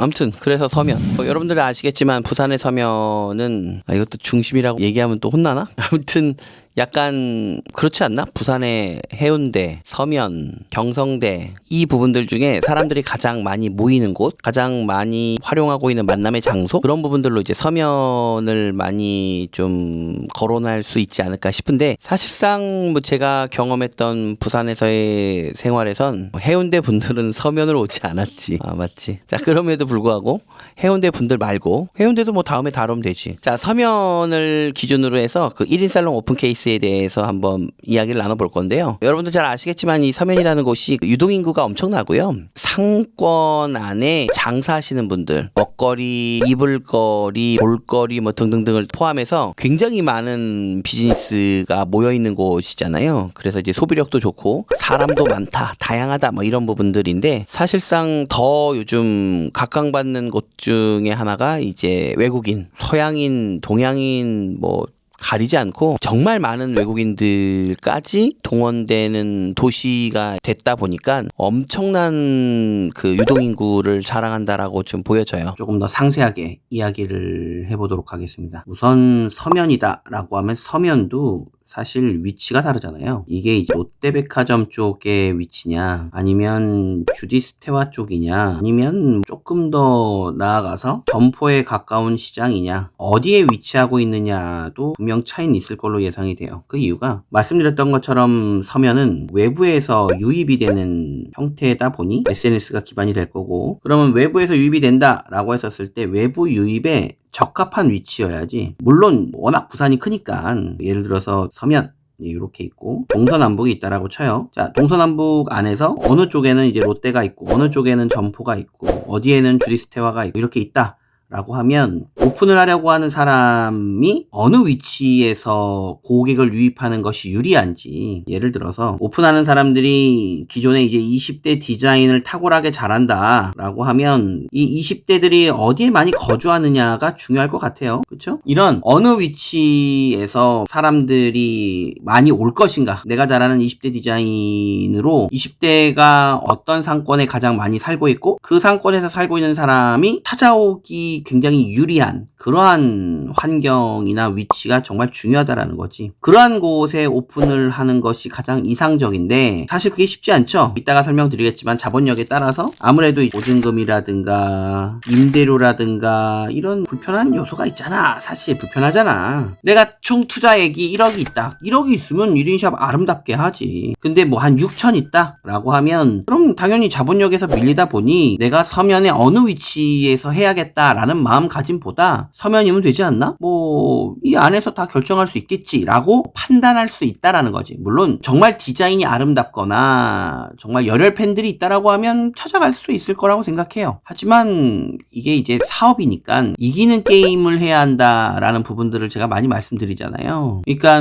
아무튼 그래서 서면 여러분들 아시겠지만 부산의 서면은 이것도 중심이라고 얘기하면 또 혼나나? 아무튼 약간 그렇지 않나? 부산의 해운대, 서면, 경성대 이 부분들 중에 사람들이 가장 많이 모이는 곳, 가장 많이 활용하고 있는 만남의 장소 그런 부분들로 이제 서면을 많이 좀 거론할 수 있지 않을까 싶은데 사실상 뭐 제가 경험했던 부산에서의 생활에선 해운대 분들은 서면을 오지 않았지. 아 맞지. 자 그럼에도 불구하고 해운대 분들 말고 해운대도 뭐 다음에 다루면 되지. 자 서면을 기준으로 해서 그 1인 살롱 오픈 케이스에 대해서 한번 이야기를 나눠볼 건데요. 여러분들 잘 아시겠지만 이 서면이라는 곳이 유동인구가 엄청나고요. 상권 안에 장사하시는 분들 먹거리, 입을거리, 볼거리 뭐 등등등을 포함해서 굉장히 많은 비즈니스가 모여있는 곳이잖아요. 그래서 이제 소비력도 좋고 사람도 많다, 다양하다 뭐 이런 부분들인데 사실상 더 요즘 각광받는 곳 중에 하나가 이제 외국인, 서양인, 동양인 뭐 가리지 않고 정말 많은 외국인들까지 동원되는 도시가 됐다 보니까 엄청난 그 유동인구를 자랑한다라고 좀 보여져요. 조금 더 상세하게 이야기를 해보도록 하겠습니다. 우선 서면이다라고 하면 서면도 사실 위치가 다르잖아요. 이게 이제 롯데백화점 쪽의 위치냐 아니면 주디스테와 쪽이냐 아니면 조금 더 나아가서 점포에 가까운 시장이냐 어디에 위치하고 있느냐도 분명 차이는 있을 걸로 예상이 돼요. 그 이유가 말씀드렸던 것처럼 서면은 외부에서 유입이 되는 형태다 보니 SNS가 기반이 될 거고 그러면 외부에서 유입이 된다라고 했었을 때 외부 유입에 적합한 위치여야지. 물론 워낙 부산이 크니까 예를 들어서 서면 이렇게 있고 동서남북이 있다라고 쳐요. 자, 동서남북 안에서 어느 쪽에는 이제 롯데가 있고 어느 쪽에는 점포가 있고 어디에는 주디스테와가 있고 이렇게 있다. 라고 하면 오픈을 하려고 하는 사람이 어느 위치에서 고객을 유입하는 것이 유리한지 예를 들어서 오픈하는 사람들이 기존에 이제 20대 디자인을 탁월하게 잘한다 라고 하면 이 20대들이 어디에 많이 거주하느냐가 중요할 것 같아요. 그렇죠? 이런 어느 위치에서 사람들이 많이 올 것인가 내가 잘하는 20대 디자인으로 20대가 어떤 상권에 가장 많이 살고 있고 그 상권에서 살고 있는 사람이 찾아오기 굉장히 유리한 그러한 환경이나 위치가 정말 중요하다라는 거지. 그러한 곳에 오픈을 하는 것이 가장 이상적인데 사실 그게 쉽지 않죠. 이따가 설명드리겠지만 자본력에 따라서 아무래도 보증금이라든가 임대료라든가 이런 불편한 요소가 있잖아. 사실 불편하잖아. 내가 총 투자액이 1억이 있다. 1억이 있으면 1인샵 아름답게 하지. 근데 뭐 한 6천 있다 라고 하면 그럼 당연히 자본력에서 밀리다 보니 내가 서면에 어느 위치에서 해야겠다라는 마음가짐보다 서면이면 되지 않나? 뭐 이 안에서 다 결정할 수 있겠지 라고 판단할 수 있다라는 거지. 물론 정말 디자인이 아름답거나 정말 열혈 팬들이 있다라고 하면 찾아갈 수 있을 거라고 생각해요. 하지만 이게 이제 사업이니까 이기는 게임을 해야 한다라는 부분들을 제가 많이 말씀드리잖아요. 그러니까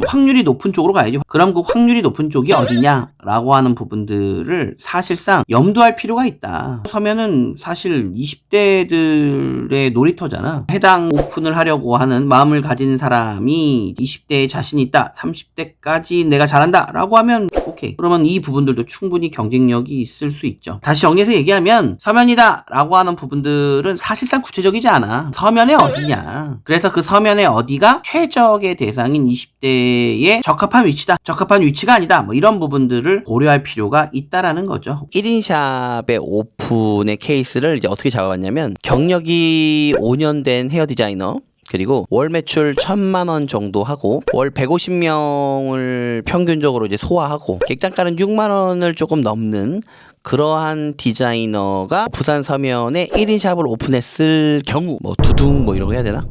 확률이 높은 쪽으로 가야지. 그럼 그 확률이 높은 쪽이 어디냐라고 하는 부분들을 사실상 염두할 필요가 있다. 서면은 사실 20대들의 놀이터잖아. 해당 오픈을 하려고 하는 마음을 가진 사람이 20대에 자신 있다. 30대까지 내가 잘한다 라고 하면 오케이. 그러면 이 부분들도 충분히 경쟁력이 있을 수 있죠. 다시 정리해서 얘기하면 서면이다 라고 하는 부분들은 사실상 구체적이지 않아. 서면에 어디냐. 그래서 그 서면에 어디가 최적의 대상인 20대에 적합한 위치다. 적합한 위치가 아니다. 뭐 이런 부분들을 고려할 필요가 있다라는 거죠. 1인 샵의 오픈의 케이스를 이제 어떻게 잡아봤냐면 경력이 5년 된 헤어 디자이너 그리고 월 매출 1,000만 원 정도 하고 월 150명을 평균적으로 이제 소화하고 객단가는 6만 원을 조금 넘는 그러한 디자이너가 부산 서면에 1인 샵을 오픈했을 경우 뭐 두둥 뭐 이런 거 해야 되나?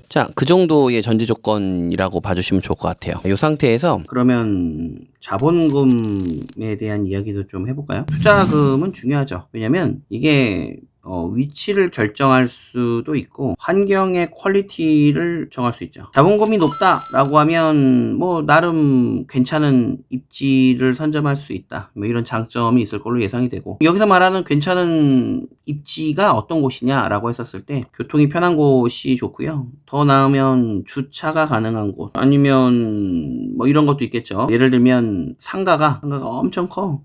자, 그 정도의 전제 조건이라고 봐주시면 좋을 것 같아요. 이 상태에서 그러면 자본금에 대한 이야기도 좀 해볼까요? 투자금은 중요하죠. 왜냐면 이게 위치를 결정할 수도 있고 환경의 퀄리티를 정할 수 있죠. 자본금이 높다라고 하면 뭐 나름 괜찮은 입지를 선점할 수 있다. 뭐 이런 장점이 있을 걸로 예상이 되고, 여기서 말하는 괜찮은 입지가 어떤 곳이냐라고 했었을 때 교통이 편한 곳이 좋고요. 더 나으면 주차가 가능한 곳, 아니면 뭐 이런 것도 있겠죠. 예를 들면 상가가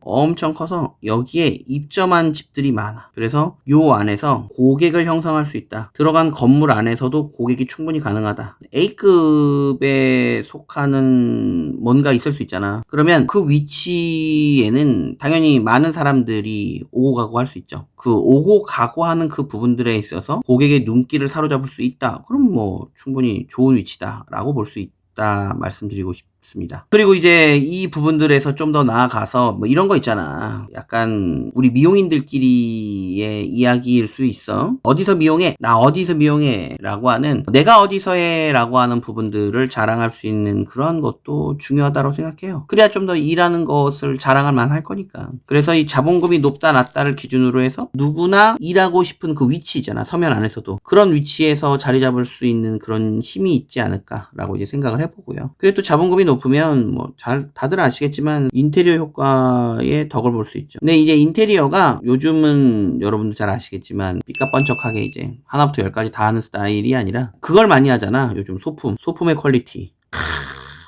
엄청 커서 여기에 입점한 집들이 많아. 그래서 요 안에서 고객을 형성할 수 있다. 들어간 건물 안에서도 고객이 충분히 가능하다. A급에 속하는 뭔가 있을 수 있잖아. 그러면 그 위치에는 당연히 많은 사람들이 오고 가고 할 수 있죠. 그 오고 가고 하는 그 부분들에 있어서 고객의 눈길을 사로잡을 수 있다. 그럼 뭐 충분히 좋은 위치다 라고 볼 수 있다 말씀드리고 싶습니다. 그리고 이제 이 부분들에서 좀 더 나아가서 뭐 이런 거 있잖아. 약간 우리 미용인들끼리의 이야기일 수 있어. 어디서 미용해? 나 어디서 미용해? 라고 하는, 내가 어디서 해? 라고 하는 부분들을 자랑할 수 있는 그런 것도 중요하다고 생각해요. 그래야 좀 더 일하는 것을 자랑할 만할 거니까. 그래서 이 자본금이 높다 낮다를 기준으로 해서 누구나 일하고 싶은 그 위치 있잖아. 서면 안에서도 그런 위치에서 자리 잡을 수 있는 그런 힘이 있지 않을까라고 이제 생각을 해보고요. 그리고 또 자본금이 높으면 뭐 다들 아시겠지만 인테리어 효과의 덕을 볼 수 있죠. 근데 이제 인테리어가 요즘은 여러분도 잘 아시겠지만 삐까뻔쩍하게 이제 하나부터 열까지 다 하는 스타일이 아니라 그걸 많이 하잖아. 요즘 소품의 퀄리티.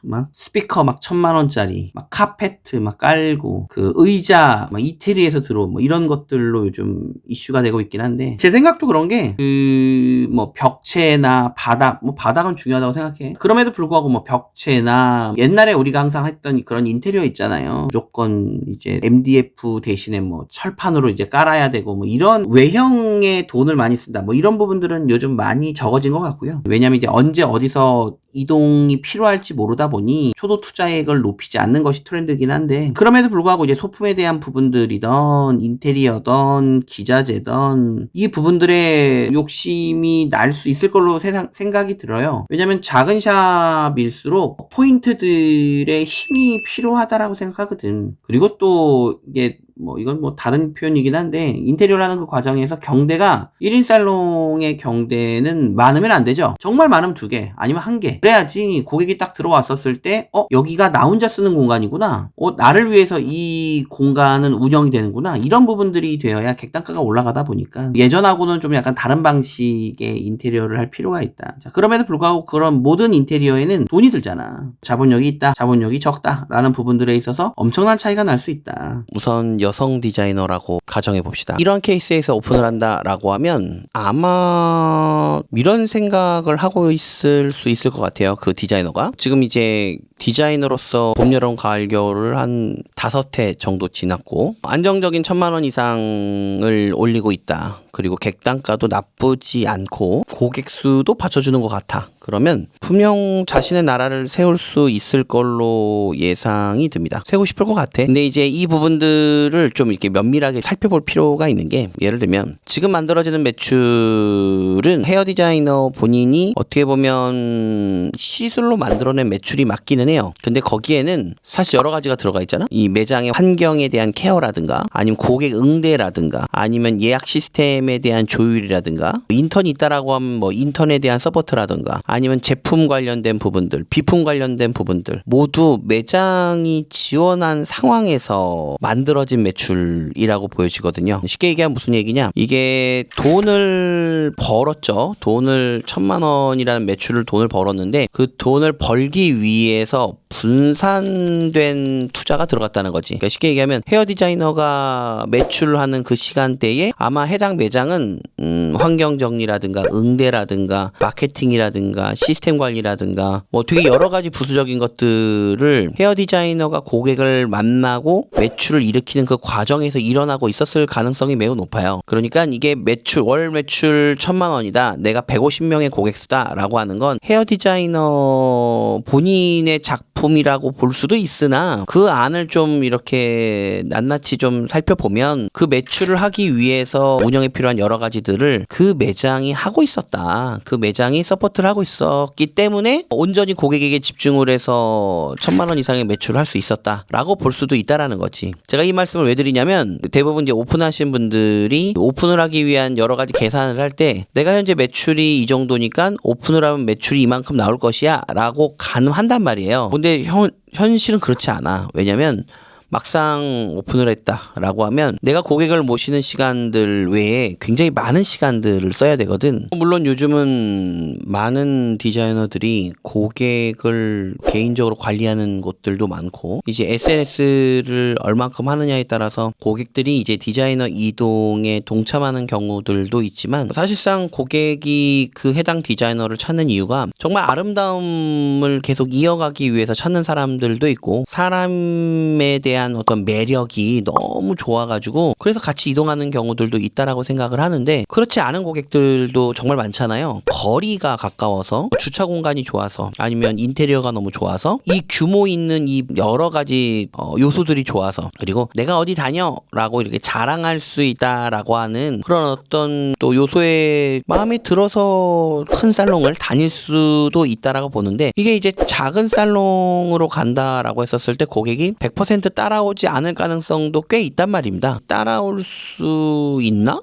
막 스피커 막 1000만원짜리, 막 카페트 막 깔고, 그 의자 막 이태리에서 들어온 뭐 이런 것들로 요즘 이슈가 되고 있긴 한데, 제 생각도 그런 게 뭐 벽체나 바닥, 뭐 바닥은 중요하다고 생각해. 그럼에도 불구하고 뭐 벽체나 옛날에 우리가 항상 했던 그런 인테리어 있잖아요. 무조건 이제 MDF 대신에 뭐 철판으로 이제 깔아야 되고 뭐 이런 외형에 돈을 많이 쓴다. 뭐 이런 부분들은 요즘 많이 적어진 것 같고요. 왜냐면 이제 언제 어디서 이동이 필요할지 모르다 보니 초도 투자액을 높이지 않는 것이 트렌드긴 한데, 그럼에도 불구하고 이제 소품에 대한 부분들이던 인테리어던 기자재던 이 부분들의 욕심이 날 수 있을 걸로 생각이 들어요. 왜냐면 작은 샵일수록 포인트들의 힘이 필요하다라고 생각하거든. 그리고 또 이게 뭐 이건 뭐 다른 표현이긴 한데, 인테리어라는 그 과정에서 경대가 1인 살롱의 경대는 많으면 안 되죠. 정말 많으면 2개 아니면 1개, 그래야지 고객이 딱 들어왔었을 때 여기가 나 혼자 쓰는 공간이구나, 나를 위해서 이 공간은 운영이 되는구나, 이런 부분들이 되어야 객단가가 올라가다 보니까 예전하고는 좀 약간 다른 방식의 인테리어를 할 필요가 있다. 자, 그럼에도 불구하고 그런 모든 인테리어에는 돈이 들잖아. 자본력이 있다, 자본력이 적다 라는 부분들에 있어서 엄청난 차이가 날 수 있다. 우선 여성 디자이너라고 가정해 봅시다. 이런 케이스에서 오픈을 한다라고 하면 아마 이런 생각을 하고 있을 수 있을 것 같아요. 그 디자이너가 지금 이제 디자이너로서 봄, 여름, 가을, 겨울을 한 5해 정도 지났고 안정적인 1000만원 이상을 올리고 있다. 그리고 객단가도 나쁘지 않고 고객 수도 받쳐주는 것 같아. 그러면 분명 자신의 나라를 세울 수 있을 걸로 예상이 듭니다. 세우고 싶을 것 같아. 근데 이제 이 부분들을 좀 이렇게 면밀하게 살펴볼 필요가 있는 게, 예를 들면 지금 만들어지는 매출은 헤어 디자이너 본인이 어떻게 보면 시술로 만들어낸 매출이 맞기는 해요. 근데 거기에는 사실 여러 가지가 들어가 있잖아. 이 매장의 환경에 대한 케어라든가, 아니면 고객 응대라든가, 아니면 예약 시스템에 대한 조율이라든가, 인턴이 있다라고 하면 뭐 인턴에 대한 서포트라든가, 아니면 제품 관련된 부분들, 비품 관련된 부분들 모두 매장이 지원한 상황에서 만들어진 매출이라고 보여지거든요. 쉽게 얘기하면 무슨 얘기냐, 이게 돈을 벌었죠. 돈을 1000만원이라는 매출을 돈을 벌었는데 그 돈을 벌기 위해서 분산된 투자가 들어갔다는 거지. 그러니까 쉽게 얘기하면 헤어 디자이너가 매출을 하는 그 시간대에 아마 해당 매장은 환경 정리라든가 응대라든가 마케팅이라든가 시스템 관리라든가 뭐 되게 여러 가지 부수적인 것들을 헤어 디자이너가 고객을 만나고 매출을 일으키는 그 과정에서 일어나고 있었을 가능성이 매우 높아요. 그러니까 이게 월 매출 1000만원이다, 내가 150명의 고객 수다 라고 하는 건 헤어 디자이너 본인의 작품이라고 볼 수도 있으나, 그 안을 좀 이렇게 낱낱이 좀 살펴보면 그 매출을 하기 위해서 운영에 필요한 여러 가지들을 그 매장이 하고 있었다. 그 매장이 서포트를 하고 있었기 때문에 온전히 고객에게 집중을 해서 1000만원 이상의 매출을 할 수 있었다 라고 볼 수도 있다라는 거지. 제가 이 말씀을 왜 드리냐면, 대부분 이제 오픈하신 분들이 오픈을 하기 위한 여러 가지 계산을 할 때 내가 현재 매출이 이 정도니까 오픈을 하면 매출이 이만큼 나올 것이야 라고 가늠한단 말이에요. 근데 현실은 그렇지 않아. 왜냐면 막상 오픈을 했다라고 하면 내가 고객을 모시는 시간들 외에 굉장히 많은 시간들을 써야 되거든. 물론 요즘은 많은 디자이너들이 고객을 개인적으로 관리하는 곳들도 많고 이제 SNS를 얼만큼 하느냐에 따라서 고객들이 이제 디자이너 이동에 동참하는 경우들도 있지만 사실상 고객이 그 해당 디자이너를 찾는 이유가 정말 아름다움을 계속 이어가기 위해서 찾는 사람들도 있고 사람에 대한 어떤 매력이 너무 좋아가지고 그래서 같이 이동하는 경우들도 있다라고 생각을 하는데 그렇지 않은 고객들도 정말 많잖아요. 거리가 가까워서 주차 공간이 좋아서 아니면 인테리어가 너무 좋아서 이 규모 있는 이 여러 가지 요소들이 좋아서 그리고 내가 어디 다녀 라고 이렇게 자랑할 수 있다라고 하는 그런 어떤 또 요소에 마음에 들어서 큰 살롱을 다닐 수도 있다라고 보는데 이게 이제 작은 살롱으로 간다라고 했었을 때 고객이 100% 따라오지 않을 가능성도 꽤 있단 말입니다. 따라올 수 있나?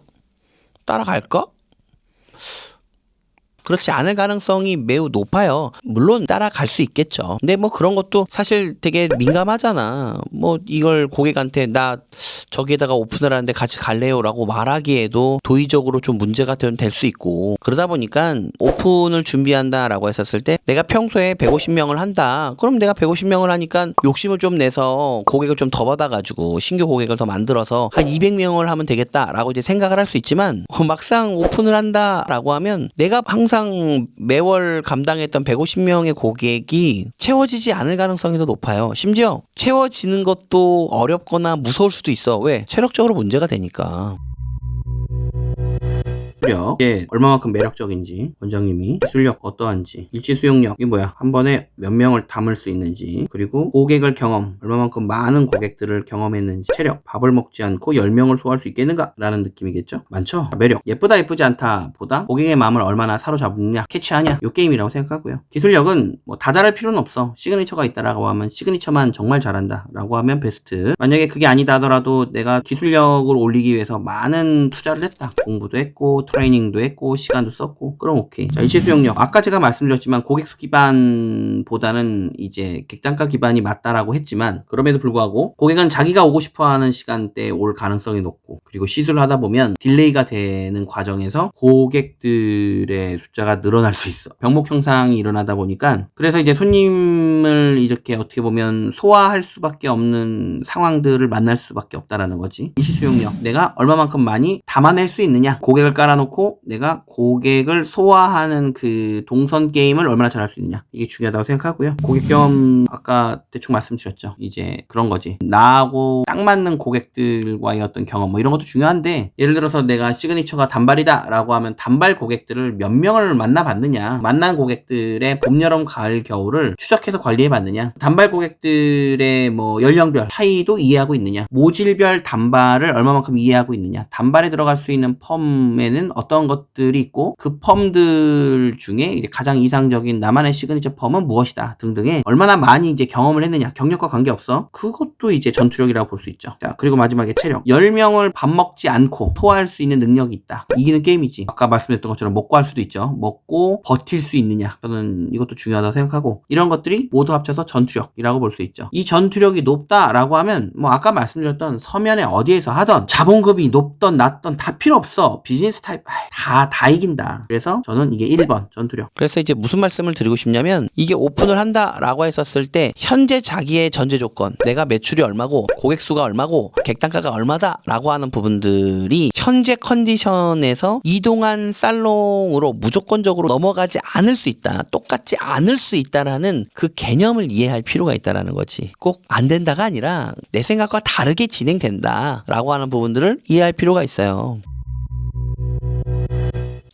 따라갈까? 그렇지 않을 가능성이 매우 높아요. 물론 따라갈 수 있겠죠. 근데 뭐 그런 것도 사실 되게 민감하잖아. 뭐 이걸 고객한테 나 저기에다가 오픈을 하는데 같이 갈래요 라고 말하기에도 도의적으로 좀 문제가 될 수 있고 그러다 보니까 오픈을 준비한다 라고 했었을 때 내가 평소에 150명을 한다. 그럼 내가 150명을 하니까 욕심을 좀 내서 고객을 좀 더 받아가지고 신규 고객을 더 만들어서 한 200명을 하면 되겠다 라고 이제 생각을 할 수 있지만 막상 오픈을 한다 라고 하면 내가 항상 매월 감당했던 150명의 고객이 채워지지 않을 가능성이 더 높아요. 심지어 채워지는 것도 어렵거나 무서울 수도 있어. 왜? 체력적으로 문제가 되니까. 이게 얼마만큼 매력적인지 원장님이 기술력 어떠한지 일지 수용력 이 뭐야 한 번에 몇 명을 담을 수 있는지 그리고 고객을 경험 얼마만큼 많은 고객들을 경험했는지 체력 밥을 먹지 않고 10명을 소화할 수 있겠는가 라는 느낌이겠죠. 많죠. 매력 예쁘다 예쁘지 않다 보다 고객의 마음을 얼마나 사로잡느냐 캐치하냐 요 게임이라고 생각하고요. 기술력은 뭐 다 잘할 필요는 없어. 시그니처가 있다라고 하면 시그니처만 정말 잘한다 라고 하면 베스트. 만약에 그게 아니다 하더라도 내가 기술력을 올리기 위해서 많은 투자를 했다. 공부도 했고 트레이닝도 했고 시간도 썼고 그럼 오케이. 자, 일치 수용력 아까 제가 말씀드렸지만 고객수 기반보다는 이제 객단가 기반이 맞다라고 했지만 그럼에도 불구하고 고객은 자기가 오고 싶어하는 시간대에 올 가능성이 높고 그리고 시술을 하다 보면 딜레이가 되는 과정에서 고객들의 숫자가 늘어날 수 있어. 병목 형상이 일어나다 보니까 그래서 이제 손님을 이렇게 어떻게 보면 소화할 수밖에 없는 상황들을 만날 수밖에 없다라는 거지. 일치 수용력 내가 얼마만큼 많이 담아낼 수 있느냐 고객을 깔아놓고 내가 고객을 소화하는 그 동선 게임을 얼마나 잘할 수 있느냐 이게 중요하다고 생각하고요. 고객 경험 아까 대충 말씀드렸죠. 이제 그런 거지. 나하고 딱 맞는 고객들과의 어떤 경험 뭐 이런 것도 중요한데 예를 들어서 내가 시그니처가 단발이다 라고 하면 단발 고객들을 몇 명을 만나봤느냐 만난 고객들의 봄, 여름, 가을, 겨울을 추적해서 관리해봤느냐 단발 고객들의 뭐 연령별 차이도 이해하고 있느냐 모질별 단발을 얼마만큼 이해하고 있느냐 단발에 들어갈 수 있는 펌에는 어떤 것들이 있고 그 펌들 중에 이제 가장 이상적인 나만의 시그니처 펌은 무엇이다 등등의 얼마나 많이 이제 경험을 했느냐 경력과 관계없어. 그것도 이제 전투력이라고 볼 수 있죠. 자 그리고 마지막에 체력 10명을 밥 먹지 않고 소화할 수 있는 능력이 있다. 이기는 게임이지. 아까 말씀드렸던 것처럼 먹고 할 수도 있죠. 먹고 버틸 수 있느냐 저는 이것도 중요하다고 생각하고 이런 것들이 모두 합쳐서 전투력이라고 볼 수 있죠. 이 전투력이 높다라고 하면 뭐 아까 말씀드렸던 서면에 어디에서 하던 자본금이 높던 낮던 다 필요 없어. 비즈니스 타입 다 이긴다. 그래서 저는 이게 1번 전투력. 그래서 이제 무슨 말씀을 드리고 싶냐면 이게 오픈을 한다라고 했었을 때 현재 자기의 전제 조건 내가 매출이 얼마고 고객 수가 얼마고 객단가가 얼마다 라고 하는 부분들이 현재 컨디션에서 이동한 살롱으로 무조건적으로 넘어가지 않을 수 있다. 똑같지 않을 수 있다라는 그 개념을 이해할 필요가 있다라는 거지. 꼭 안 된다가 아니라 내 생각과 다르게 진행된다 라고 하는 부분들을 이해할 필요가 있어요.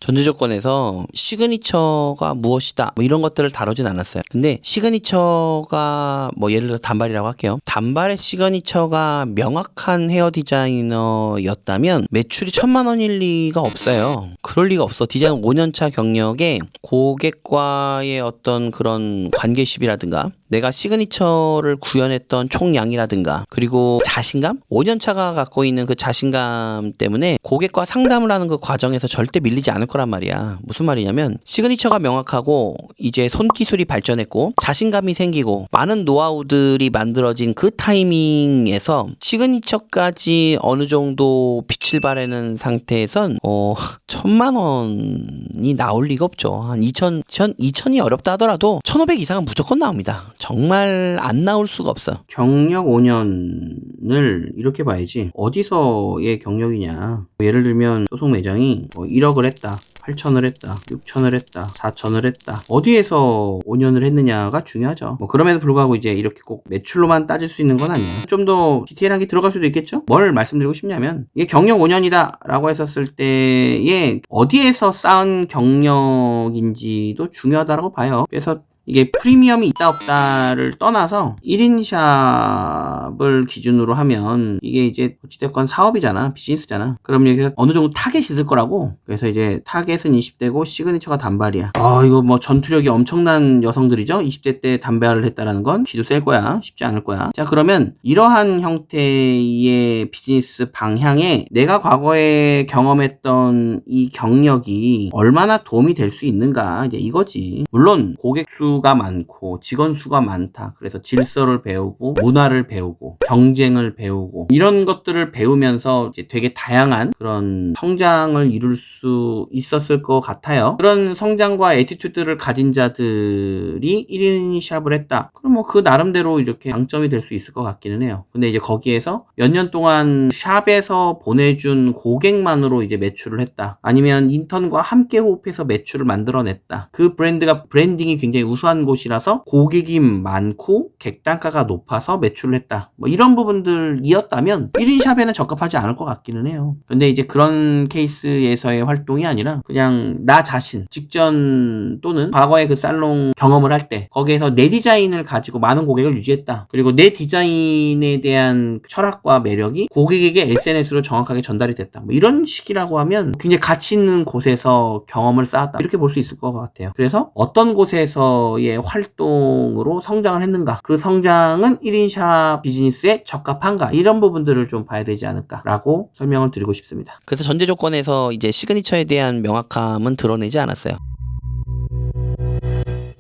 전제 조건에서 시그니처가 무엇이다 뭐 이런 것들을 다루진 않았어요. 근데 시그니처가 뭐 예를 들어 단발이라고 할게요. 단발의 시그니처가 명확한 헤어 디자이너였다면 매출이 1,000만 원일 리가 없어요. 그럴 리가 없어. 디자인 5년차 경력에 고객과의 어떤 그런 관계십이라든가 내가 시그니처를 구현했던 총량이라든가 그리고 자신감? 5년차가 갖고 있는 그 자신감 때문에 고객과 상담을 하는 그 과정에서 절대 밀리지 않을 거란 말이야. 무슨 말이냐면 시그니처가 명확하고 이제 손기술이 발전했고 자신감이 생기고 많은 노하우들이 만들어진 그 타이밍에서 시그니처까지 어느 정도 빛을 발하는 상태에선 1,000만 원이 나올 리가 없죠. 한 2,000이 어렵다 하더라도 1,500 이상은 무조건 나옵니다. 정말 안 나올 수가 없어. 경력 5년을 이렇게 봐야지. 어디서의 경력이냐. 예를 들면 소속 매장이 1억을 했다. 8천을 했다, 6천을 했다, 4천을 했다. 어디에서 5년을 했느냐가 중요하죠. 그럼에도 불구하고 이제 이렇게 꼭 매출로만 따질 수 있는 건 아니에요. 좀 더 디테일하게 들어갈 수도 있겠죠? 뭘 말씀드리고 싶냐면 이게 경력 5년이다 라고 했었을 때에 어디에서 쌓은 경력인지도 중요하다고 봐요. 그래서 이게 프리미엄이 있다 없다를 떠나서 1인 샵을 기준으로 하면 이게 이제 어찌됐건 사업이잖아. 비즈니스잖아. 그럼 여기서 어느 정도 타겟이 있을 거라고. 그래서 이제 타겟은 20대고 시그니처가 단발이야. 이거 뭐 전투력이 엄청난 여성들이죠. 20대 때 단발을 했다라는 건 기도 셀 거야. 쉽지 않을 거야. 자, 그러면 이러한 형태의 비즈니스 방향에 내가 과거에 경험했던 이 경력이 얼마나 도움이 될 수 있는가. 이제 이거지. 물론 고객 수가 많고 직원 수가 많다. 그래서 질서를 배우고 문화를 배우고 경쟁을 배우고 이런 것들을 배우면서 이제 되게 다양한 그런 성장을 이룰 수 있었을 것 같아요. 그런 성장과 애티튜드를 가진 자들이 1인 샵을 했다. 그럼 뭐 그 나름대로 이렇게 장점이 될 수 있을 것 같기는 해요. 근데 이제 거기에서 몇 년 동안 샵에서 보내준 고객만으로 이제 매출을 했다. 아니면 인턴과 함께 호흡해서 매출을 만들어냈다. 그 브랜딩이 굉장히 우수한 곳이라서 고객이 많고 객단가가 높아서 매출을 했다. 뭐 이런 부분들이었다면 1인 샵에는 적합하지 않을 것 같기는 해요. 근데 이제 그런 케이스에서의 활동이 아니라 그냥 나 자신 직전 또는 과거의 그 살롱 경험을 할 때 거기에서 내 디자인을 가지고 많은 고객을 유지했다. 그리고 내 디자인에 대한 철학과 매력이 고객에게 SNS로 정확하게 전달이 됐다. 뭐 이런 식이라고 하면 굉장히 가치 있는 곳에서 경험을 쌓았다. 이렇게 볼 수 있을 것 같아요. 그래서 어떤 곳에서의 활동으로 성장을 했는가, 그 성장은 1인 샵 비즈니스에 적합한가, 이런 부분들을 좀 봐야 되지 않을까라고 설명을 드리고 싶습니다. 그래서 전제 조건에서 이제 시그니처에 대한 명확함은 드러내지 않았어요.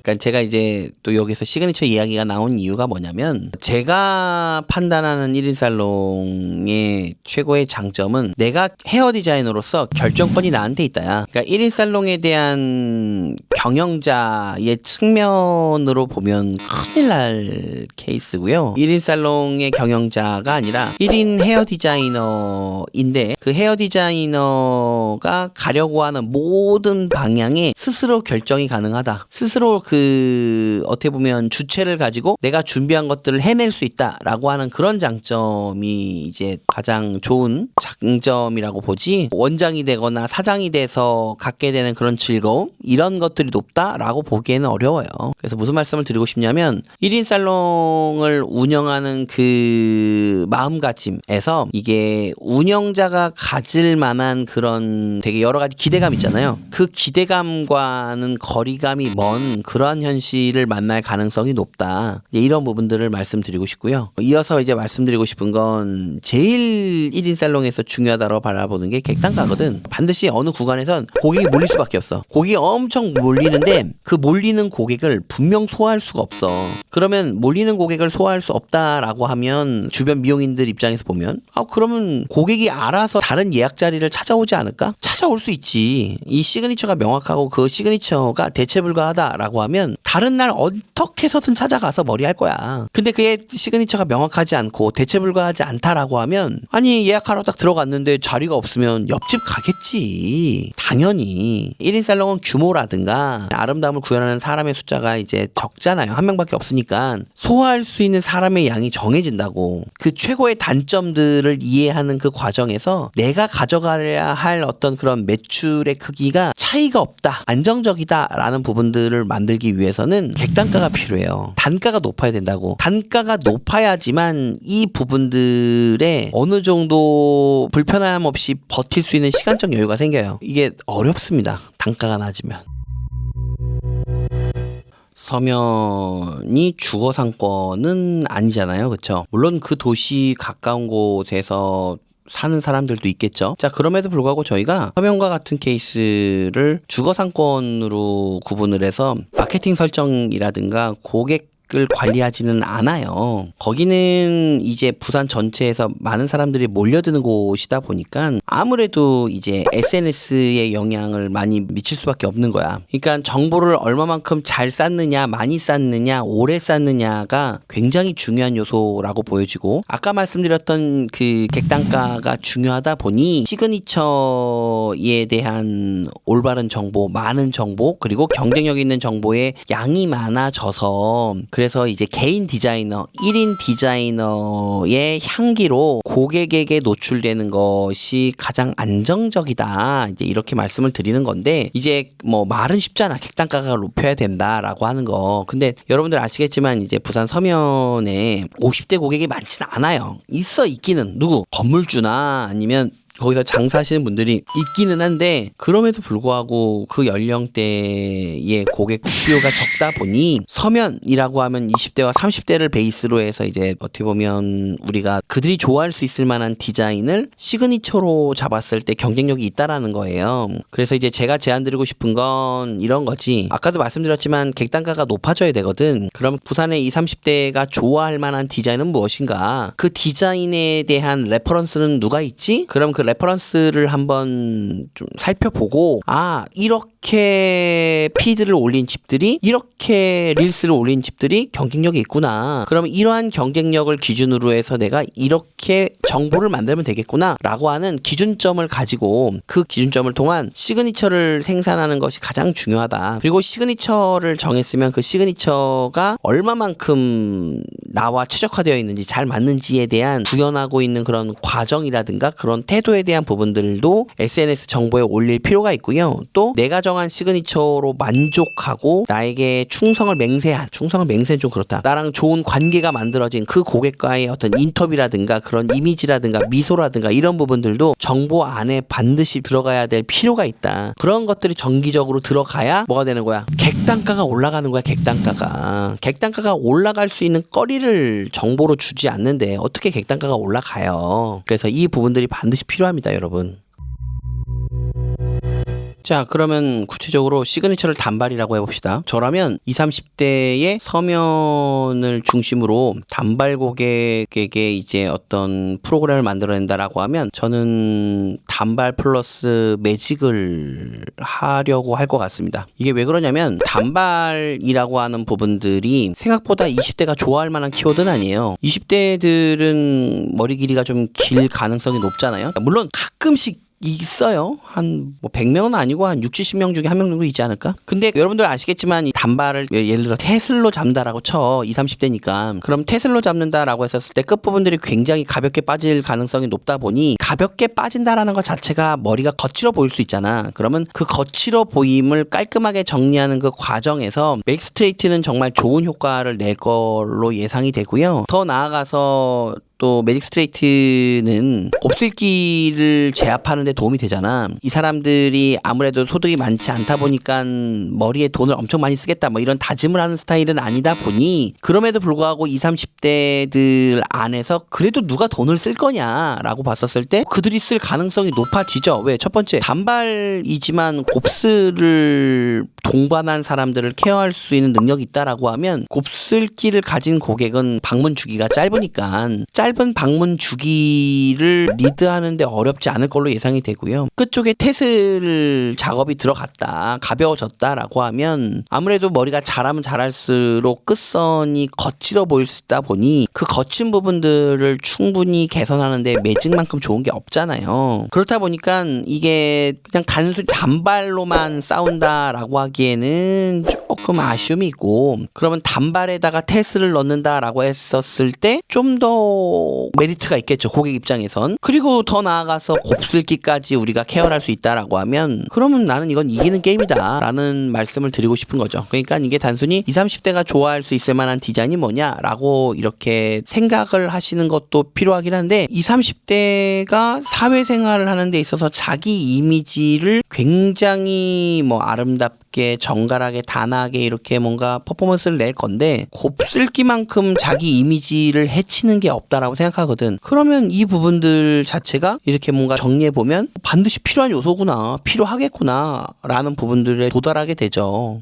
그러니까 제가 이제 또 여기서 시그니처 이야기가 나온 이유가 뭐냐면 제가 판단하는 1인 살롱의 최고의 장점은 내가 헤어 디자이너로서 결정권이 나한테 있다야. 그러니까 1인 살롱에 대한 경영자의 측면으로 보면 큰일 날 케이스고요. 1인 살롱의 경영자가 아니라 1인 헤어 디자이너인데 그 헤어 디자이너가 가려고 하는 모든 방향에 스스로 결정이 가능하다. 스스로 어떻게 보면 주체를 가지고 내가 준비한 것들을 해낼 수 있다라고 하는 그런 장점이 이제 가장 좋은 장점이라고 보지, 원장이 되거나 사장이 돼서 갖게 되는 그런 즐거움, 이런 것들이 높다라고 보기에는 어려워요. 그래서 무슨 말씀을 드리고 싶냐면 1인 살롱을 운영하는 그 마음가짐에서 이게 운영자가 가질 만한 그런 되게 여러 가지 기대감 있잖아요. 그 기대감과는 거리감이 먼 그러한 현실을 만날 가능성이 높다. 이런 부분들을 말씀드리고 싶고요. 이어서 이제 말씀드리고 싶은 건 제일 1인 살롱에서 중요하다고 바라보는 게 객단가거든. 반드시 어느 구간에선 고객이 몰릴 수밖에 없어. 고객이 엄청 몰리는데 그 몰리는 고객을 분명 소화할 수가 없어. 그러면 몰리는 고객을 소화할 수 없다라고 하면 주변 미용인들 입장에서 보면 그러면 고객이 알아서 다른 예약 자리를 찾아오지 않을까? 찾아올 수 있지. 이 시그니처가 명확하고 그 시그니처가 대체 불가하다라고 하면 하면 다른 날 어떻게 해서든 찾아가서 머리 할 거야. 근데 그게 시그니처가 명확하지 않고 대체 불가하지 않다라고 하면 아니 예약하러 딱 들어갔는데 자리가 없으면 옆집 가겠지. 당연히 1인 살롱은 규모라든가 아름다움을 구현하는 사람의 숫자가 이제 적잖아요. 한 명밖에 없으니까 소화할 수 있는 사람의 양이 정해진다고. 그 최고의 단점들을 이해하는 그 과정에서 내가 가져가야 할 어떤 그런 매출의 크기가 차이가 없다, 안정적이다 라는 부분들을 만들기 위해서는 객단가가 필요해요. 단가가 높아야 된다고. 단가가 높아야지만 이 부분들에 어느 정도 불편함 없이 버틸 수 있는 시간적 여유가 생겨요. 이게 어렵습니다. 단가가 낮으면. 서면이 주거 상권은 아니잖아요. 그렇죠? 물론 그 도시 가까운 곳에서 사는 사람들도 있겠죠. 자, 그럼에도 불구하고 저희가 서면과 같은 케이스를 주거 상권으로 구분을 해서 마케팅 설정이라든가 고객 을 관리하지는 않아요. 거기는 이제 부산 전체에서 많은 사람들이 몰려드는 곳이다 보니까 아무래도 이제 SNS의 영향을 많이 미칠 수밖에 없는 거야. 그러니까 정보를 얼마만큼 잘 쌓느냐, 많이 쌓느냐, 오래 쌓느냐가 굉장히 중요한 요소라고 보여지고, 아까 말씀드렸던 그 객단가가 중요하다 보니 시그니처에 대한 올바른 정보, 많은 정보, 그리고 경쟁력 있는 정보의 양이 많아져서, 그래서 이제 개인 디자이너, 1인 디자이너의 향기로 고객에게 노출되는 것이 가장 안정적이다. 이제 이렇게 말씀을 드리는 건데, 이제 뭐 말은 쉽잖아. 객단가가 높여야 된다라고 하는 거. 근데 여러분들 아시겠지만 이제 부산 서면에 50대 고객이 많지는 않아요. 있기는 누구? 건물주나 아니면 거기서 장사하시는 분들이 있기는 한데, 그럼에도 불구하고 그 연령대의 고객 수요가 적다 보니 서면이라고 하면 20대와 30대를 베이스로 해서 이제 어떻게 보면 우리가 그들이 좋아할 수 있을 만한 디자인을 시그니처로 잡았을 때 경쟁력이 있다라는 거예요. 그래서 이제 제가 제안드리고 싶은 건 이런 거지. 아까도 말씀드렸지만 객단가가 높아져야 되거든. 그럼 부산의 20, 30대가 좋아할 만한 디자인은 무엇인가? 그 디자인에 대한 레퍼런스는 누가 있지? 그럼 그 레퍼런스를 한번 좀 살펴보고, 이렇게 피드를 올린 집들이, 이렇게 릴스를 올린 집들이 경쟁력이 있구나. 그럼 이러한 경쟁력을 기준으로 해서 내가 이렇게 정보를 만들면 되겠구나 라고 하는 기준점을 가지고, 그 기준점을 통한 시그니처를 생산하는 것이 가장 중요하다. 그리고 시그니처를 정했으면 그 시그니처가 얼마만큼 나와 최적화되어 있는지, 잘 맞는지에 대한 구현하고 있는 그런 과정이라든가 그런 태도에 대한 부분들도 SNS 정보에 올릴 필요가 있고요. 또 내가 정한 시그니처로 만족하고 나에게 충성을 맹세는 좀 그렇다. 나랑 좋은 관계가 만들어진 그 고객과의 어떤 인터뷰라든가 그런 이미지라든가 미소라든가 이런 부분들도 정보 안에 반드시 들어가야 될 필요가 있다. 그런 것들이 정기적으로 들어가야 뭐가 되는 거야? 객단가가 올라가는 거야. 객단가가 올라갈 수 있는 거리를 정보로 주지 않는데 어떻게 객단가가 올라가요? 그래서 이 부분들이 반드시 필요합니다, 여러분. 자, 그러면 구체적으로 시그니처를 단발이라고 해봅시다. 저라면 20, 30대의 서면을 중심으로 단발 고객에게 이제 어떤 프로그램을 만들어낸다라고 하면 저는 단발 플러스 매직을 하려고 할 것 같습니다. 이게 왜 그러냐면 단발이라고 하는 부분들이 생각보다 20대가 좋아할 만한 키워드는 아니에요. 20대들은 머리 길이가 좀 길 가능성이 높잖아요. 물론 가끔씩 있어요. 한 100명은 아니고 한 60, 70명 중에 한 명 정도 있지 않을까? 근데 여러분들 아시겠지만 이 단발을 예를 들어 테슬로 잡는다라고 쳐. 20, 30대니까. 그럼 테슬로 잡는다라고 했었을 때 끝부분들이 굉장히 가볍게 빠질 가능성이 높다 보니, 가볍게 빠진다라는 것 자체가 머리가 거칠어 보일 수 있잖아. 그러면 그 거칠어 보임을 깔끔하게 정리하는 그 과정에서 맥스트레이트는 정말 좋은 효과를 낼 걸로 예상이 되고요. 더 나아가서 또 매직 스트레이트는 곱슬기를 제압하는 데 도움이 되잖아. 이 사람들이 아무래도 소득이 많지 않다 보니까 머리에 돈을 엄청 많이 쓰겠다 뭐 이런 다짐을 하는 스타일은 아니다 보니, 그럼에도 불구하고 20, 30대들 안에서 그래도 누가 돈을 쓸 거냐라고 봤었을 때 그들이 쓸 가능성이 높아지죠. 왜? 첫 번째, 단발이지만 곱슬을 동반한 사람들을 케어할 수 있는 능력이 있다라고 하면 곱슬기를 가진 고객은 방문 주기가 짧으니까 짧은 방문 주기를 리드하는데 어렵지 않을 걸로 예상이 되고요. 끝쪽에 테슬 작업이 들어갔다, 가벼워졌다라고 하면 아무래도 머리가 자라면 자랄수록 끝선이 거칠어 보일 수 있다 보니 그 거친 부분들을 충분히 개선하는데 매직만큼 좋은 게 없잖아요. 그렇다 보니까 이게 그냥 단순히 단발로만 싸운다라고 하기에는 조금 아쉬움이 있고, 그러면 단발에다가 테슬을 넣는다라고 했었을 때 좀 더 메리트가 있겠죠, 고객 입장에선. 그리고 더 나아가서 곱슬기까지 우리가 케어할 수 있다라고 하면 그러면 나는 이건 이기는 게임이다 라는 말씀을 드리고 싶은 거죠. 그러니까 이게 단순히 20, 30대가 좋아할 수 있을 만한 디자인이 뭐냐라고 이렇게 생각을 하시는 것도 필요하긴 한데, 20, 30대가 사회생활을 하는 데 있어서 자기 이미지를 굉장히 아름답게 정갈하게 단아하게 이렇게 뭔가 퍼포먼스를 낼 건데, 곱슬기만큼 자기 이미지를 해치는 게 없다라고 생각하거든. 그러면 이 부분들 자체가 이렇게 뭔가 정리해보면 반드시 필요한 요소구나, 필요하겠구나 라는 부분들에 도달하게 되죠.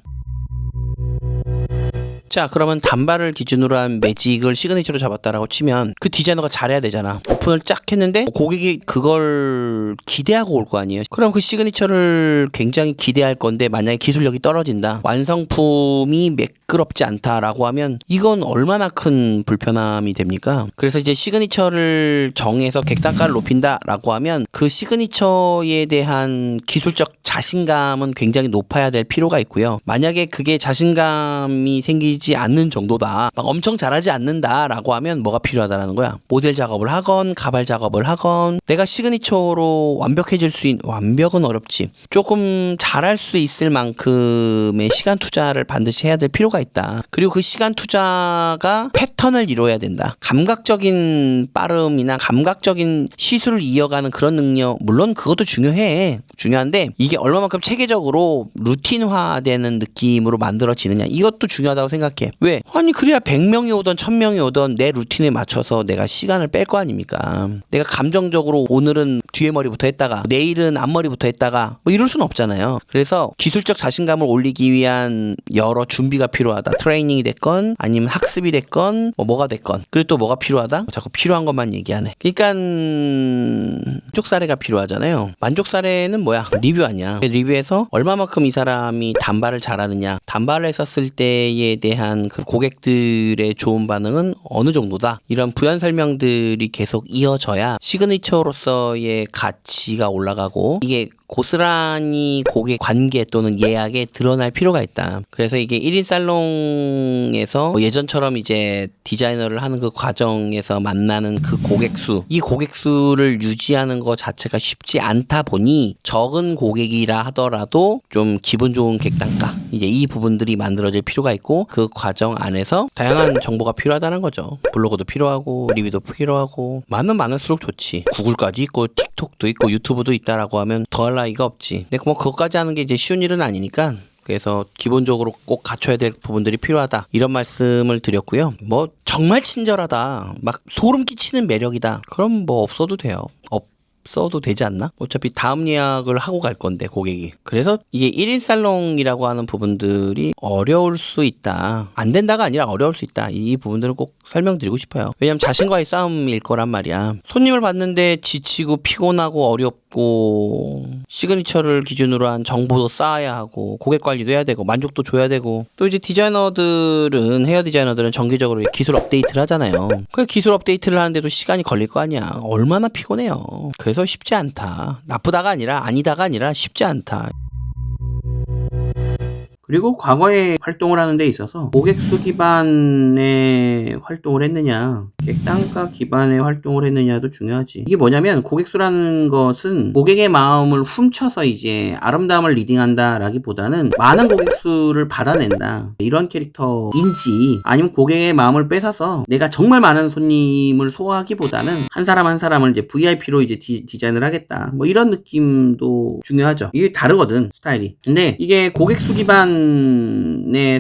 자, 그러면 단발을 기준으로 한 매직을 시그니처로 잡았다라고 치면 그 디자이너가 잘해야 되잖아. 오픈을 쫙 했는데 고객이 그걸 기대하고 올 거 아니에요. 그럼 그 시그니처를 굉장히 기대할 건데 만약에 기술력이 떨어진다, 완성품이 매끄럽지 않다라고 하면 이건 얼마나 큰 불편함이 됩니까? 그래서 이제 시그니처를 정해서 객단가를 높인다라고 하면 그 시그니처에 대한 기술적 자신감은 굉장히 높아야 될 필요가 있고요. 만약에 그게 자신감이 생기지 않는 정도다, 막 엄청 잘하지 않는다라고 하면 뭐가 필요하다라는 거야. 모델 작업을 하건 가발 작업을 하건 내가 시그니처로 완벽해질 수 있는, 완벽은 어렵지, 조금 잘할 수 있을 만큼의 시간 투자를 반드시 해야 될 필요가 있다. 그리고 그 시간 투자가 패턴을 이루어야 된다. 감각적인 빠름이나 감각적인 시술을 이어가는 그런 능력, 물론 그것도 중요한데 이게 얼마만큼 체계적으로 루틴화되는 느낌으로 만들어지느냐, 이것도 중요하다고 생각해. 왜? 아니 그래야 100명이 오던 1000명이 오던 내 루틴에 맞춰서 내가 시간을 뺄 거 아닙니까? 내가 감정적으로 오늘은 뒤에 머리부터 했다가 내일은 앞머리부터 했다가 이럴 수는 없잖아요. 그래서 기술적 자신감을 올리기 위한 여러 준비가 필요하다. 트레이닝이 됐건 아니면 학습이 됐건 뭐가 됐건. 그리고 또 뭐가 필요하다? 자꾸 필요한 것만 얘기하네. 그러니까 만족 사례가 필요하잖아요. 만족 사례는 뭐야? 리뷰 아니야. 리뷰에서 얼마만큼 이 사람이 단발을 잘하느냐, 단발을 했었을 때에 대한 그 고객들의 좋은 반응은 어느 정도다, 이런 부연 설명들이 계속 이어져야 시그니처로서의 가치가 올라가고 이게 고스란히 고객 관계 또는 예약에 드러날 필요가 있다. 그래서 이게 1인 살롱에서 예전처럼 이제 디자이너를 하는 그 과정에서 만나는 그 고객 수, 이 고객 수를 유지하는 것 자체가 쉽지 않다 보니 적은 고객이라 하더라도 좀 기분 좋은 객단가, 이제 이 부분들이 만들어질 필요가 있고, 그 과정 안에서 다양한 정보가 필요하다는 거죠. 블로그도 필요하고 리뷰도 필요하고, 많을수록 좋지. 구글까지 있고 틱톡도 있고 유튜브도 있다라고 하면 더할 나위가 없지. 근데 그것까지 하는 게 이제 쉬운 일은 아니니까, 그래서 기본적으로 꼭 갖춰야 될 부분들이 필요하다, 이런 말씀을 드렸고요. 정말 친절하다, 막 소름 끼치는 매력이다, 그럼 없어도 돼요. 없어도 되지 않나? 어차피 다음 예약을 하고 갈 건데 고객이. 그래서 이게 1인 살롱이라고 하는 부분들이 어려울 수 있다, 안 된다가 아니라 어려울 수 있다, 이 부분들은 꼭 설명드리고 싶어요. 왜냐면 자신과의 싸움일 거란 말이야. 손님을 봤는데 지치고 피곤하고 어렵고, 시그니처를 기준으로 한 정보도 쌓아야 하고 고객 관리도 해야 되고 만족도 줘야 되고, 또 이제 헤어 디자이너들은 정기적으로 기술 업데이트를 하잖아요. 그 기술 업데이트를 하는데도 시간이 걸릴 거 아니야. 얼마나 피곤해요. 그래서 쉽지 않다. 나쁘다가 아니라 아니다가 아니라 쉽지 않다. 그리고 과거에 활동을 하는 데 있어서 고객수 기반의 활동을 했느냐, 객단가 기반의 활동을 했느냐도 중요하지. 이게 뭐냐면, 고객수라는 것은 고객의 마음을 훔쳐서 이제 아름다움을 리딩한다 라기보다는 많은 고객수를 받아낸다, 이런 캐릭터인지, 아니면 고객의 마음을 뺏어서 내가 정말 많은 손님을 소화하기보다는 한 사람 한 사람을 이제 VIP로 이제 디자인을 하겠다, 이런 느낌도 중요하죠. 이게 다르거든, 스타일이. 근데 이게 고객수 기반의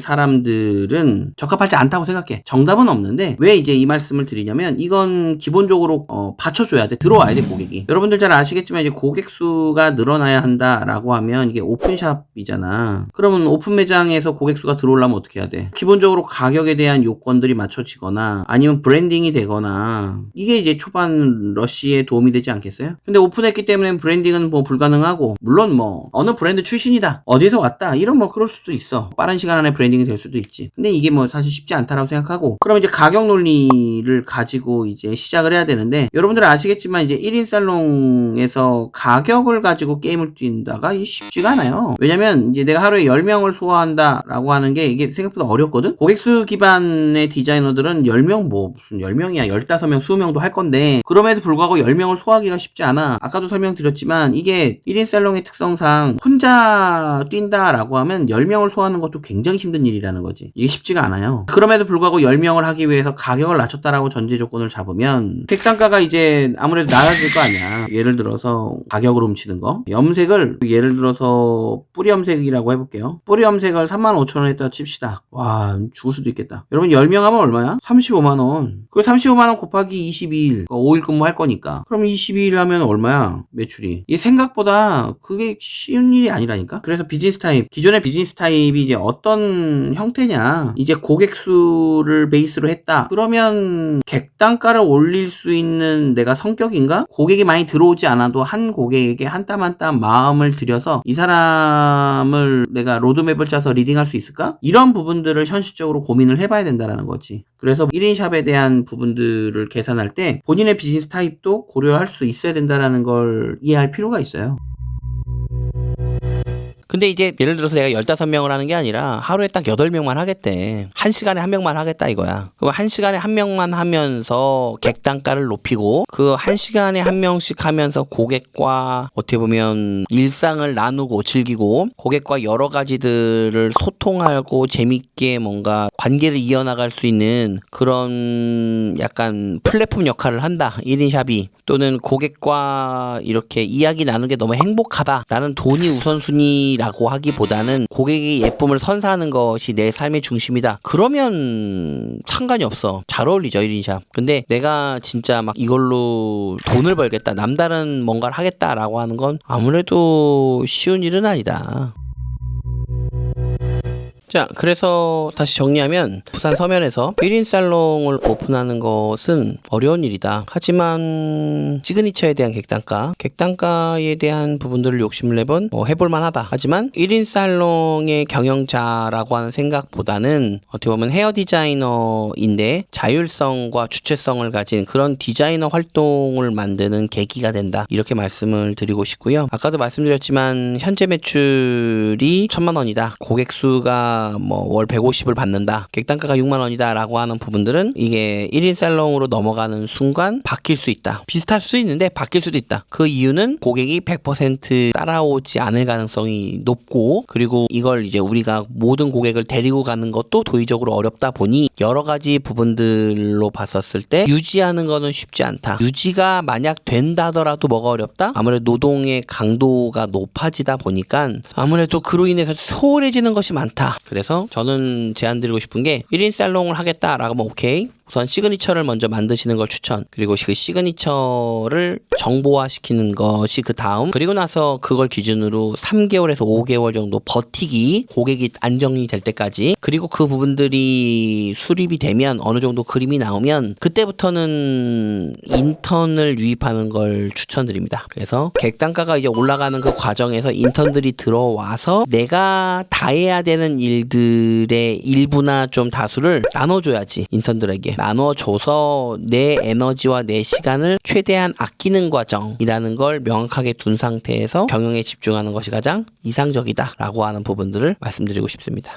사람들은 적합하지 않다고 생각해. 정답은 없는데 왜 이제 이 말씀을 드리냐면 이건 기본적으로 받쳐줘야 돼. 들어와야 돼, 고객이. 여러분들 잘 아시겠지만 이제 고객 수가 늘어나야 한다라고 하면 이게 오픈샵이잖아. 그러면 오픈 매장에서 고객 수가 들어오려면 어떻게 해야 돼? 기본적으로 가격에 대한 요건들이 맞춰지거나 아니면 브랜딩이 되거나 이게 이제 초반 러시에 도움이 되지 않겠어요? 근데 오픈했기 때문에 브랜딩은 뭐 불가능하고, 물론 뭐 어느 브랜드 출신이다, 어디서 왔다, 이런 뭐 그럴 수도 있어. 빠른 시간 안에 브랜딩이 될 수도 있지. 근데 이게 뭐 사실 쉽지 않다라고 생각하고, 그럼 이제 가격 논리를 가지고 이제 시작을 해야 되는데, 여러분들은 아시겠지만 이제 1인 살롱에서 가격을 가지고 게임을 뛴다가 쉽지가 않아요. 왜냐면 이제 내가 하루에 10명을 소화한다라고 하는 게 이게 생각보다 어렵거든. 고객수 기반의 디자이너들은 10명 뭐 무슨 10명이야 15명 20명도 할 건데, 그럼에도 불구하고 10명을 소화하기가 쉽지 않아. 아까도 설명드렸지만 이게 1인 살롱의 특성상 혼자 뛴다라고 하면 10명을 소화하는 것도 굉장히 힘든 일이라는 거지. 이게 쉽지가 않아요. 그럼에도 불구하고 10명을 하기 위해서 가격을 낮췄다라고 전제 조건을 잡으면 객단가가 이제 아무래도 낮아질 거 아니야. 예를 들어서 가격으로 훔치는 거, 염색을 예를 들어서 뿌리 염색이라고 해볼게요. 뿌리 염색을 35,000원 했다 칩시다. 와, 죽을 수도 있겠다. 여러분 10명 하면 얼마야? 35만원. 그 35만원 곱하기 22일 5일 근무할 거니까, 그럼 22일 하면 얼마야 매출이? 이 생각보다 그게 쉬운 일이 아니라니까. 그래서 비즈니스 타입, 기존의 비즈니스 타입이 이제 어떤 형태냐, 이제 고객 수를 베이스로 했다 그러면 객단가를 올릴 수 있는 내가 성격인가? 고객이 많이 들어오지 않아도 한 고객에게 한 땀 한 땀 마음을 들여서 이 사람을 내가 로드맵을 짜서 리딩할 수 있을까? 이런 부분들을 현실적으로 고민을 해봐야 된다는 거지. 그래서 1인 샵에 대한 부분들을 계산할 때 본인의 비즈니스 타입도 고려할 수 있어야 된다는 걸 이해할 필요가 있어요. 근데 이제 예를 들어서 내가 15명을 하는 게 아니라 하루에 딱 8명만 하겠대. 1시간에 1명만 하겠다 이거야. 그럼 1시간에 1명만 하면서 객단가를 높이고, 그 1시간에 1명씩 하면서 고객과 어떻게 보면 일상을 나누고 즐기고 고객과 여러 가지들을 소통하고 재밌게 뭔가 관계를 이어나갈 수 있는 그런 약간 플랫폼 역할을 한다, 1인 샵이. 또는 고객과 이렇게 이야기 나누는 게 너무 행복하다, 나는 돈이 우선순위라고 하기보다는 고객의 예쁨을 선사하는 것이 내 삶의 중심이다, 그러면 상관이 없어. 잘 어울리죠 1인 샵. 근데 내가 진짜 막 이걸로 돈을 벌겠다, 남다른 뭔가를 하겠다라고 하는 건 아무래도 쉬운 일은 아니다. 자, 그래서 다시 정리하면 부산 서면에서 1인 살롱을 오픈하는 것은 어려운 일이다. 하지만 시그니처에 대한 객단가에 대한 부분들을 욕심을 내본 해볼만 하다. 하지만 1인 살롱의 경영자라고 하는 생각보다는 어떻게 보면 헤어 디자이너인데 자율성과 주체성을 가진 그런 디자이너 활동을 만드는 계기가 된다, 이렇게 말씀을 드리고 싶고요. 아까도 말씀드렸지만 현재 매출이 1,000만 원이다, 고객 수가 뭐 월 150을 받는다, 객단가가 6만 원이다 라고 하는 부분들은 이게 1인 살롱으로 넘어가는 순간 바뀔 수 있다. 비슷할 수 있는데 바뀔 수도 있다. 그 이유는 고객이 100% 따라오지 않을 가능성이 높고, 그리고 이걸 이제 우리가 모든 고객을 데리고 가는 것도 도의적으로 어렵다 보니 여러 가지 부분들로 봤었을 때 유지하는 거는 쉽지 않다. 유지가 만약 된다더라도 뭐가 어렵다? 아무래도 노동의 강도가 높아지다 보니까 아무래도 그로 인해서 소홀해지는 것이 많다. 그래서 저는 제안드리고 싶은 게 1인 살롱을 하겠다라고 하면 오케이, 우선 시그니처를 먼저 만드시는 걸 추천. 그리고 그 시그니처를 정보화시키는 것이 그 다음. 그리고 나서 그걸 기준으로 3개월에서 5개월 정도 버티기, 고객이 안정이 될 때까지. 그리고 그 부분들이 수립이 되면 어느 정도 그림이 나오면 그때부터는 인턴을 유입하는 걸 추천드립니다. 그래서 객단가가 이제 올라가는 그 과정에서 인턴들이 들어와서 내가 다 해야 되는 일들의 일부나 좀 다수를 나눠줘야지. 인턴들에게 나눠줘서 내 에너지와 내 시간을 최대한 아끼는 과정이라는 걸 명확하게 둔 상태에서 경영에 집중하는 것이 가장 이상적이다 라고 하는 부분들을 말씀드리고 싶습니다.